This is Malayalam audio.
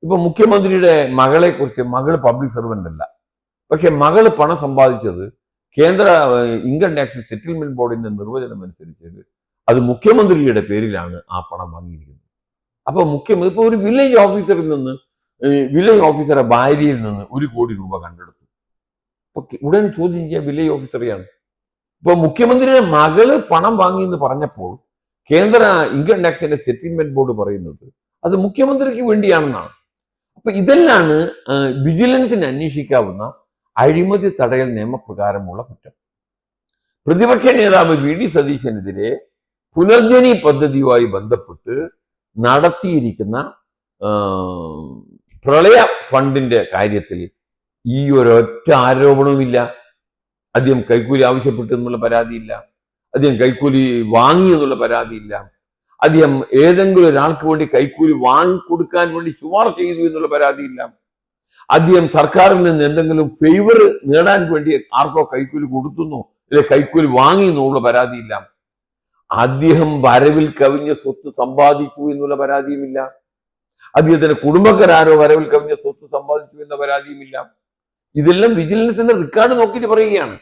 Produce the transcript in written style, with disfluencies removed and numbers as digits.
ഇപ്പൊ മുഖ്യമന്ത്രിയുടെ മകളെ കുറിച്ച്, മകള് പബ്ലിക് സർവന്റ് അല്ല, പക്ഷെ മകള് പണം സമ്പാദിച്ചത് കേന്ദ്ര ഇൻകം ടാക്സ് സെറ്റിൽമെന്റ് ബോർഡിന്റെ നിർവചനം അനുസരിച്ച് അത് മുഖ്യമന്ത്രിയുടെ പേരിലാണ് ആ പണം വാങ്ങിയിരിക്കുന്നത്. അപ്പൊ ഇപ്പൊ ഒരു വില്ലേജ് ഓഫീസറിൽ നിന്ന്, വില്ലേജ് ഓഫീസറെ ഭാര്യയിൽ നിന്ന് 1 കോടി രൂപ കണ്ടെടുത്തു. അപ്പൊ ഉടൻ ചോദ്യം ചെയ്യാൻ വില്ലേജ് ഓഫീസറെയാണ്. ഇപ്പൊ മുഖ്യമന്ത്രിയുടെ മകള് പണം വാങ്ങി എന്ന് പറഞ്ഞപ്പോൾ കേന്ദ്ര ഇൻകം ടാക്സിന്റെ സെറ്റിൽമെന്റ് ബോർഡ് പറയുന്നത് അത് മുഖ്യമന്ത്രിക്ക് വേണ്ടിയാണെന്നാണ്. അപ്പൊ ഇതെല്ലാണ് വിജിലൻസിന് അന്വേഷിക്കാവുന്ന അഴിമതി തടയൽ നിയമപ്രകാരമുള്ള കുറ്റം. പ്രതിപക്ഷ നേതാവ് വി ഡി സതീശനെതിരെ പുനർജനി പദ്ധതിയുമായി ബന്ധപ്പെട്ട് നടത്തിയിരിക്കുന്ന പ്രളയ ഫണ്ടിന്റെ കാര്യത്തിൽ ഈ ഒരൊറ്റ ആരോപണവുമില്ല. അദ്ദേഹം കൈക്കൂലി ആവശ്യപ്പെട്ടു എന്നുള്ള പരാതിയില്ല, അദ്ദേഹം കൈക്കൂലി വാങ്ങി എന്നുള്ള പരാതിയില്ല, അദ്ദേഹം ഏതെങ്കിലും ഒരാൾക്ക് വേണ്ടി കൈക്കൂലി വാങ്ങിക്കൊടുക്കാൻ വേണ്ടി ശുപാർശ ചെയ്തു എന്നുള്ള പരാതിയില്ല, അദ്ദേഹം സർക്കാരിൽ നിന്ന് എന്തെങ്കിലും ഫേവർ നേടാൻ വേണ്ടി ആർക്കോ കൈക്കൂലി കൊടുത്തുന്നോ അല്ലെ കൈക്കൂലി വാങ്ങിയെന്നുള്ള പരാതിയില്ല. അദ്ദേഹം വരവിൽ കവിഞ്ഞ സ്വത്ത് സമ്പാദിച്ചു എന്നുള്ള പരാതിയുമില്ല, അദ്ദേഹത്തിന്റെ കുടുംബക്കാരോ വരവിൽ കവിഞ്ഞ സ്വത്ത് സമ്പാദിച്ചു എന്ന പരാതിയുമില്ല. ഇതെല്ലാം വിജിലൻസിന്റെ റെക്കോർഡ് നോക്കിയിട്ട് പറയുകയാണ്.